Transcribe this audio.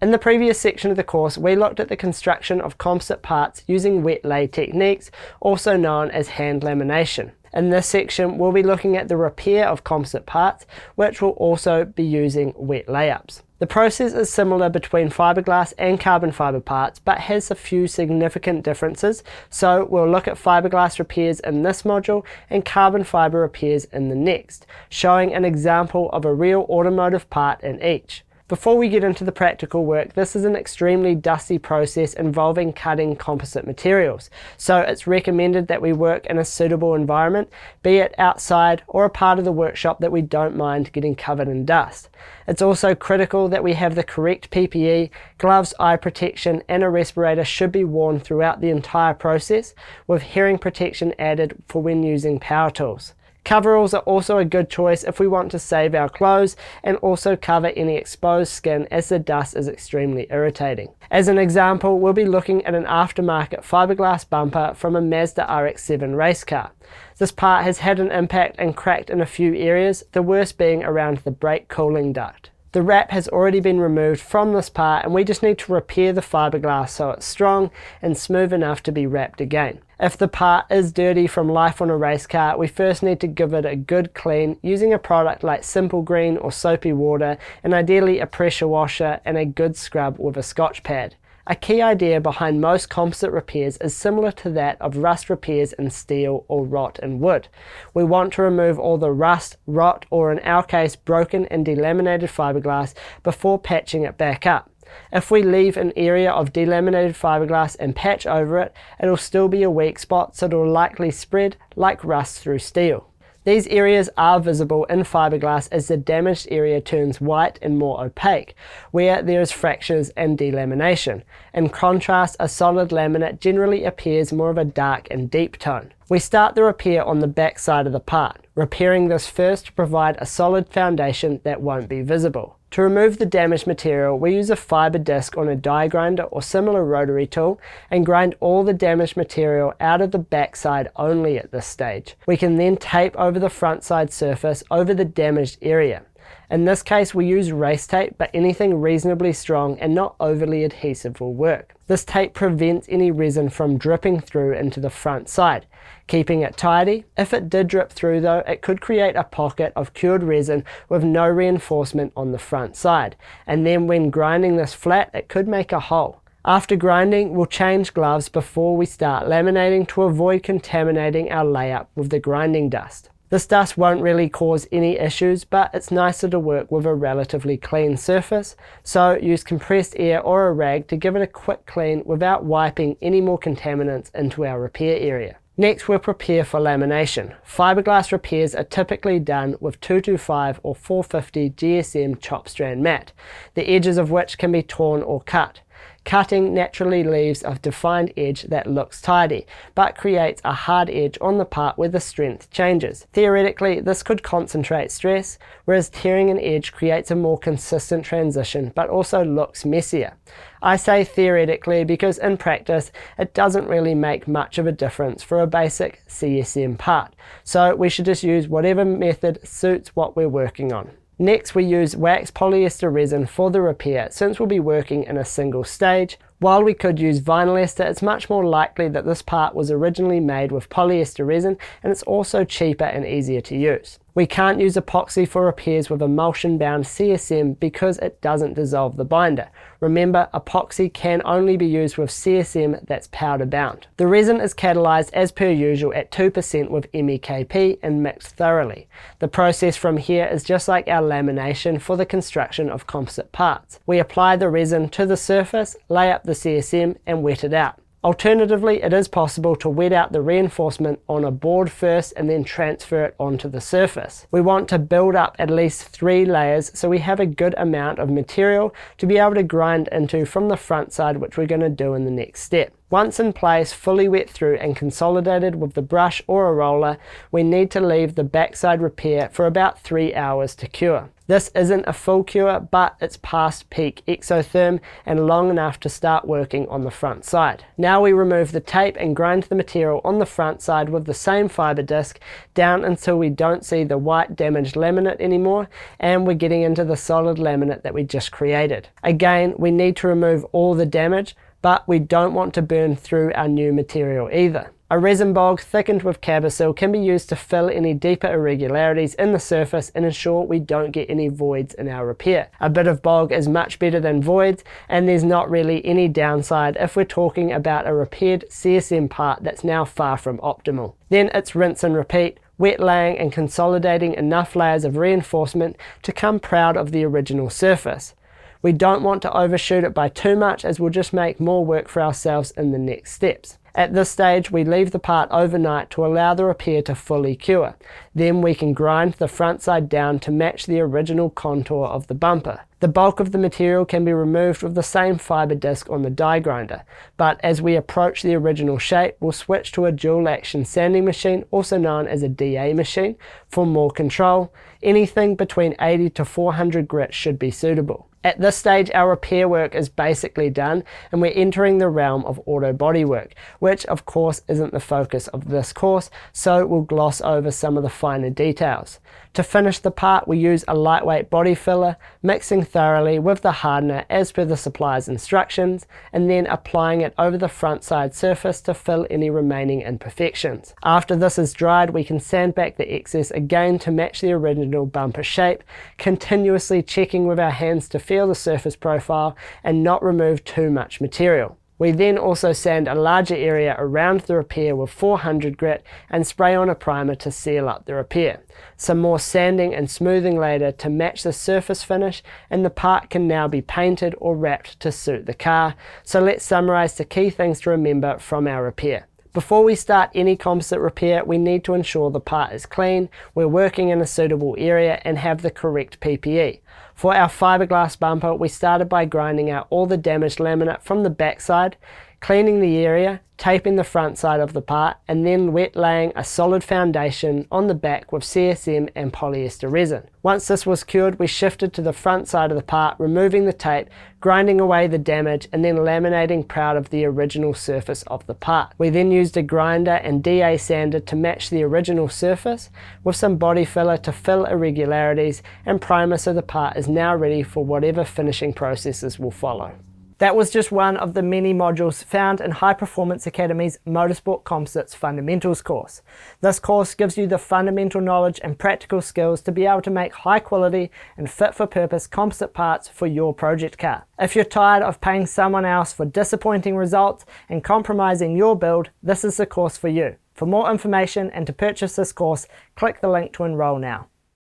In the previous section of the course, we looked at the construction of composite parts using wet lay techniques, also known as hand lamination. In this section, we'll be looking at the repair of composite parts, which will also be using wet layups. The process is similar between fiberglass and carbon fiber parts, but has a few significant differences. So we'll look at fiberglass repairs in this module and carbon fiber repairs in the next, showing an example of a real automotive part in each. Before we get into the practical work, this is an extremely dusty process involving cutting composite materials, so it's recommended that we work in a suitable environment, be it outside or a part of the workshop that we don't mind getting covered in dust. It's also critical that we have the correct PPE, gloves, eye protection and a respirator should be worn throughout the entire process, with hearing protection added for when using power tools. Coveralls are also a good choice if we want to save our clothes and also cover any exposed skin, as the dust is extremely irritating. As an example, we'll be looking at an aftermarket fiberglass bumper from a Mazda RX-7 race car. This part has had an impact and cracked in a few areas, the worst being around the brake cooling duct. The wrap has already been removed from this part and we just need to repair the fiberglass so it's strong and smooth enough to be wrapped again. If the part is dirty from life on a race car, we first need to give it a good clean using a product like Simple Green or soapy water, and ideally a pressure washer and a good scrub with a Scotch pad. A key idea behind most composite repairs is similar to that of rust repairs in steel or rot in wood. We want to remove all the rust, rot, or in our case broken and delaminated fiberglass before patching it back up. If we leave an area of delaminated fiberglass and patch over it, it'll still be a weak spot, so it'll likely spread like rust through steel. These areas are visible in fiberglass as the damaged area turns white and more opaque, where there is fractures and delamination. In contrast, a solid laminate generally appears more of a dark and deep tone. We start the repair on the back side of the part, repairing this first to provide a solid foundation that won't be visible. To remove the damaged material, we use a fiber disc on a die grinder or similar rotary tool and grind all the damaged material out of the back side only at this stage. We can then tape over the front side surface over the damaged area. In this case we use race tape, but anything reasonably strong and not overly adhesive will work. This tape prevents any resin from dripping through into the front side, keeping it tidy. If it did drip through though, it could create a pocket of cured resin with no reinforcement on the front side, and then when grinding this flat it could make a hole. After grinding, we'll change gloves before we start laminating to avoid contaminating our layup with the grinding dust. This dust won't really cause any issues, but it's nicer to work with a relatively clean surface, so use compressed air or a rag to give it a quick clean without wiping any more contaminants into our repair area. Next, we'll prepare for lamination. Fiberglass repairs are typically done with 225 or 450 GSM chop strand mat, the edges of which can be torn or cut. Cutting naturally leaves a defined edge that looks tidy, but creates a hard edge on the part where the strength changes. Theoretically, this could concentrate stress, whereas tearing an edge creates a more consistent transition, but also looks messier. I say theoretically because in practice, it doesn't really make much of a difference for a basic CSM part, so we should just use whatever method suits what we're working on. Next, we use wax polyester resin for the repair, since we'll be working in a single stage. While we could use vinyl ester, it's much more likely that this part was originally made with polyester resin, and it's also cheaper and easier to use. We can't use epoxy for repairs with emulsion bound CSM because it doesn't dissolve the binder. Remember, epoxy can only be used with CSM that's powder bound. The resin is catalyzed as per usual at 2% with MEKP and mixed thoroughly. The process from here is just like our lamination for the construction of composite parts. We apply the resin to the surface, lay up the CSM and wet it out. Alternatively, it is possible to wet out the reinforcement on a board first and then transfer it onto the surface. We want to build up at least 3 layers so we have a good amount of material to be able to grind into from the front side, which we're going to do in the next step. Once in place, fully wet through and consolidated with the brush or a roller, we need to leave the backside repair for about 3 hours to cure. This isn't a full cure, but it's past peak exotherm and long enough to start working on the front side. Now we remove the tape and grind the material on the front side with the same fibre disc down until we don't see the white damaged laminate anymore, and we're getting into the solid laminate that we just created. Again, we need to remove all the damage, but we don't want to burn through our new material either. A resin bog thickened with Cabosil can be used to fill any deeper irregularities in the surface and ensure we don't get any voids in our repair. A bit of bog is much better than voids, and there's not really any downside if we're talking about a repaired CSM part that's now far from optimal. Then it's rinse and repeat, wet laying and consolidating enough layers of reinforcement to come proud of the original surface. We don't want to overshoot it by too much, as we'll just make more work for ourselves in the next steps. At this stage, we leave the part overnight to allow the repair to fully cure. Then we can grind the front side down to match the original contour of the bumper. The bulk of the material can be removed with the same fibre disc on the die grinder, but as we approach the original shape, we'll switch to a dual action sanding machine, also known as a DA machine, for more control. Anything between 80 to 400 grit should be suitable. At this stage, our repair work is basically done, and we're entering the realm of auto bodywork, which of course isn't the focus of this course, so we'll gloss over some of the finer details. To finish the part, we use a lightweight body filler, mixing thoroughly with the hardener as per the supplier's instructions, and then applying it over the front side surface to fill any remaining imperfections. After this is dried, we can sand back the excess again to match the original bumper shape, continuously checking with our hands to feel the surface profile and not remove too much material. We then also sand a larger area around the repair with 400 grit and spray on a primer to seal up the repair. Some more sanding and smoothing later to match the surface finish, and the part can now be painted or wrapped to suit the car. So let's summarize the key things to remember from our repair. Before we start any composite repair, we need to ensure the part is clean, we're working in a suitable area, and have the correct PPE. For our fiberglass bumper, we started by grinding out all the damaged laminate from the backside, cleaning the area, taping the front side of the part, and then wet laying a solid foundation on the back with CSM and polyester resin. Once this was cured, we shifted to the front side of the part, removing the tape, grinding away the damage, and then laminating proud of the original surface of the part. We then used a grinder and DA sander to match the original surface, with some body filler to fill irregularities, and primer so the part is now ready for whatever finishing processes will follow. That was just one of the many modules found in High Performance Academy's Motorsport Composites Fundamentals course. This course gives you the fundamental knowledge and practical skills to be able to make high quality and fit for purpose composite parts for your project car. If you're tired of paying someone else for disappointing results and compromising your build, this is the course for you. For more information and to purchase this course, click the link to enroll now.